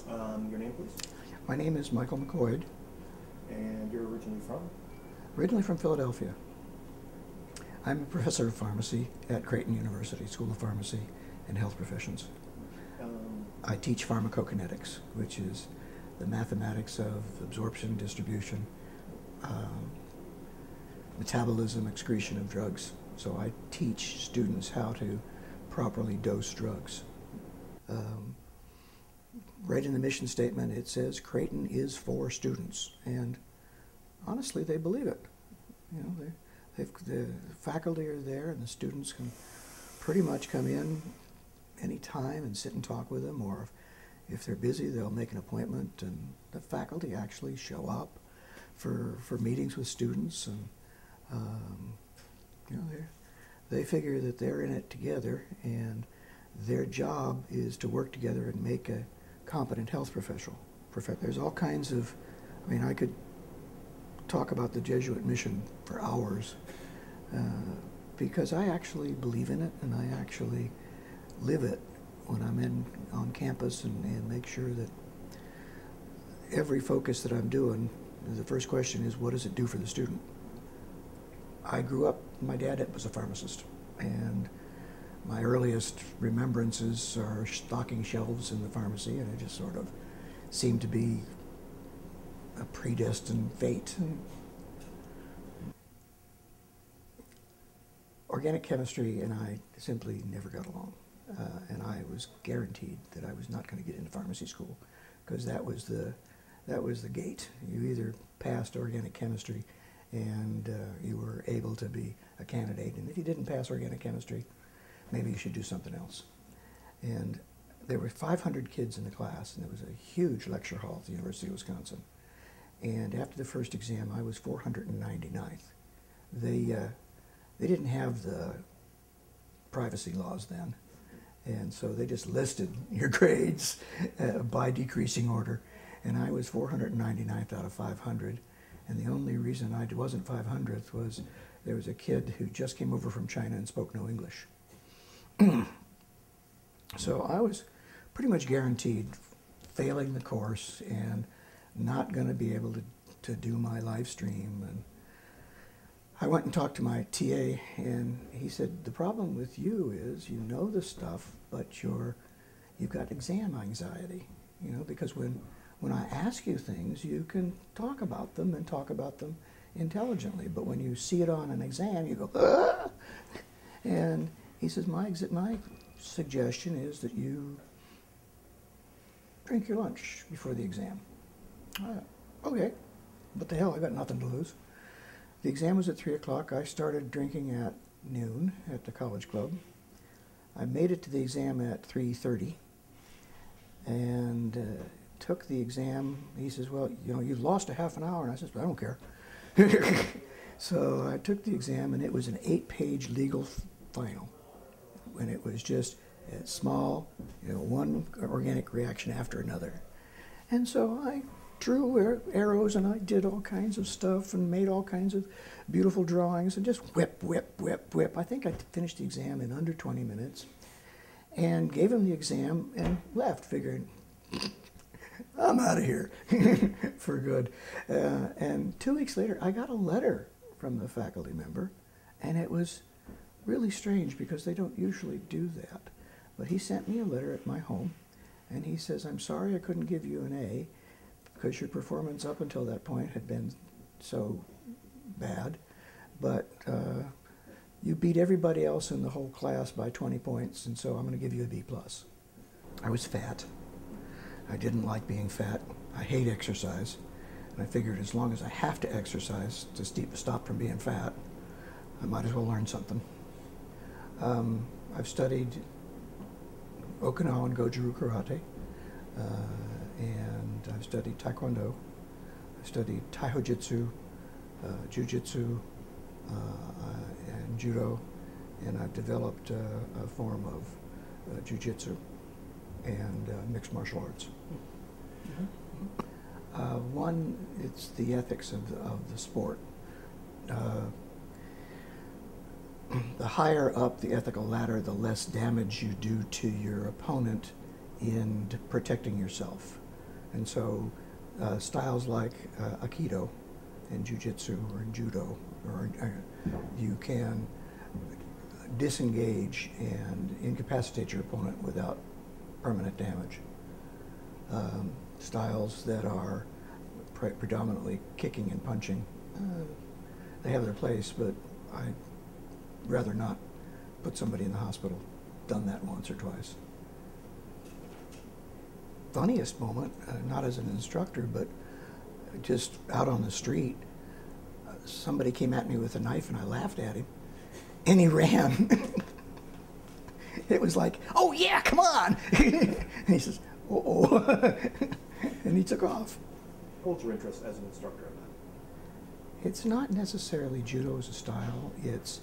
Your name, please? My name is Michael McCoyd, And you're originally from? originally from Philadelphia. I'm a professor of pharmacy at Creighton University School of Pharmacy and Health Professions. I teach pharmacokinetics, which is the mathematics of absorption, distribution, metabolism, excretion of drugs. So I teach students how to properly dose drugs. Right in the mission statement, it says Creighton is for students, and honestly, they believe it. You know, the faculty are there, and the students can pretty much come in any time and sit and talk with them, or if they're busy, they'll make an appointment, and the faculty actually show up for meetings with students, and you know, they figure that they're in it together, and their job is to work together and make a competent health professional. There's all kinds of, I mean, I could talk about the Jesuit mission for hours because I actually believe in it, and I actually live it when I'm on campus, and make sure that every focus that I'm doing, the first question is, what does it do for the student? I grew up, my dad was a pharmacist, and my earliest remembrances are stocking shelves in the pharmacy, and it just sort of seemed to be a predestined fate. Organic chemistry and I simply never got along, and I was guaranteed that I was not going to get into pharmacy school, because that was the gate. You either passed organic chemistry and you were able to be a candidate, and if you didn't pass organic chemistry, maybe you should do something else. And there were 500 kids in the class, and it was a huge lecture hall at the University of Wisconsin. And after the first exam, I was 499th. They didn't have the privacy laws then, and so they just listed your grades by decreasing order. And I was 499th out of 500, and the only reason I wasn't 500th was there was a kid who just came over from China and spoke no English. So I was pretty much guaranteed failing the course and not going to be able to do my live stream. And I went and talked to my TA, and he said, the problem with you is you know the stuff, but you've got exam anxiety, you know, because when I ask you things, you can talk about them and talk about them intelligently, but when you see it on an exam, you go, ah! And he says, my suggestion is that you drink your lunch before the exam. Okay, what the hell, I got nothing to lose. The exam was at 3 o'clock. I started drinking at noon at the college club. I made it to the exam at 3:30 and took the exam. He says, well, you know, you lost a half an hour. And I says, I don't care. So I took the exam, and it was an 8-page legal final. And it was just small, you know, one organic reaction after another. And so I drew arrows, and I did all kinds of stuff and made all kinds of beautiful drawings and just whip, whip, whip, whip. I think I finished the exam in under 20 minutes and gave him the exam and left, figuring, I'm out of here for good. And 2 weeks later, I got a letter from the faculty member, and it was really strange because they don't usually do that. But he sent me a letter at my home, and he says, I'm sorry I couldn't give you an A because your performance up until that point had been so bad, but you beat everybody else in the whole class by 20 points, and so I'm going to give you a B+. I was fat. I didn't like being fat. I hate exercise. And I figured as long as I have to exercise to stop from being fat, I might as well learn something. I've studied Okinawan Goju-Ryu Karate, and I've studied Taekwondo. I've studied Taihojitsu, Jiu-Jitsu, and Judo, and I've developed a form of Jiu-Jitsu and mixed martial arts. One, it's the ethics of the sport. The higher up the ethical ladder, the less damage you do to your opponent in protecting yourself. And so styles like Aikido and Jiu-Jitsu or in Judo, or you can disengage and incapacitate your opponent without permanent damage. Styles that are predominantly kicking and punching, they have their place, but I'd rather not put somebody in the hospital. Done that once or twice. Funniest moment, not as an instructor, but just out on the street, somebody came at me with a knife and I laughed at him, and he ran. It was like, oh yeah, come on. And he says, uh-oh. And he took off. What's your interest as an instructor in that? It's not necessarily judo as a style, it's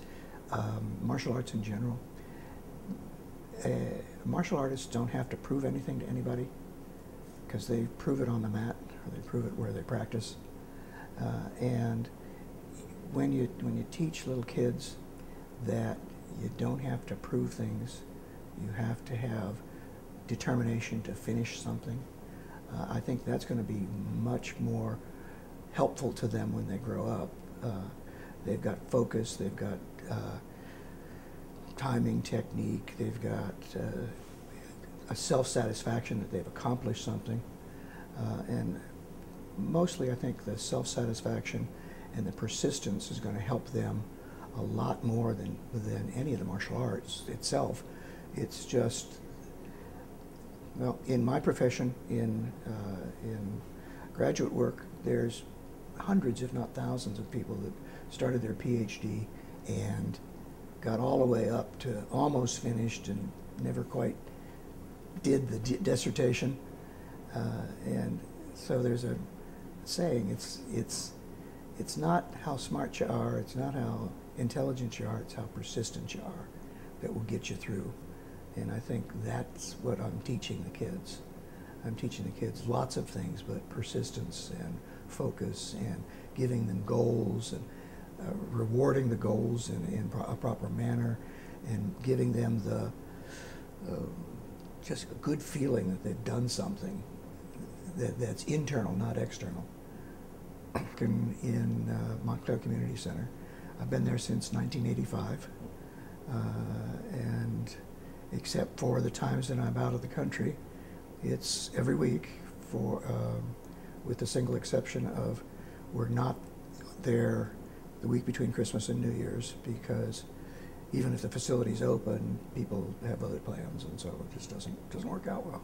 martial arts in general. Martial artists don't have to prove anything to anybody because they prove it on the mat, or they prove it where they practice. And when you teach little kids that you don't have to prove things, you have to have determination to finish something, I think that's going to be much more helpful to them when they grow up. They've got focus, they've got timing, technique, they've got a self-satisfaction that they've accomplished something. And mostly I think the self-satisfaction and the persistence is going to help them a lot more than any of the martial arts itself. It's just, well, in my profession, in graduate work, there's hundreds, if not thousands, of people that started their PhD and got all the way up to almost finished and never quite did the dissertation. And so there's a saying, it's not how smart you are, it's not how intelligent you are, it's how persistent you are that will get you through. And I think that's what I'm teaching the kids. I'm teaching the kids lots of things, but persistence and focus and giving them goals and rewarding the goals in a proper manner and giving them the just a good feeling that they've done something that's internal, not external. In Montclair Community Center, I've been there since 1985, and except for the times that I'm out of the country, it's every week, with the single exception of we're not there the week between Christmas and New Year's, because even if the facility's open, people have other plans, and so it just doesn't work out well.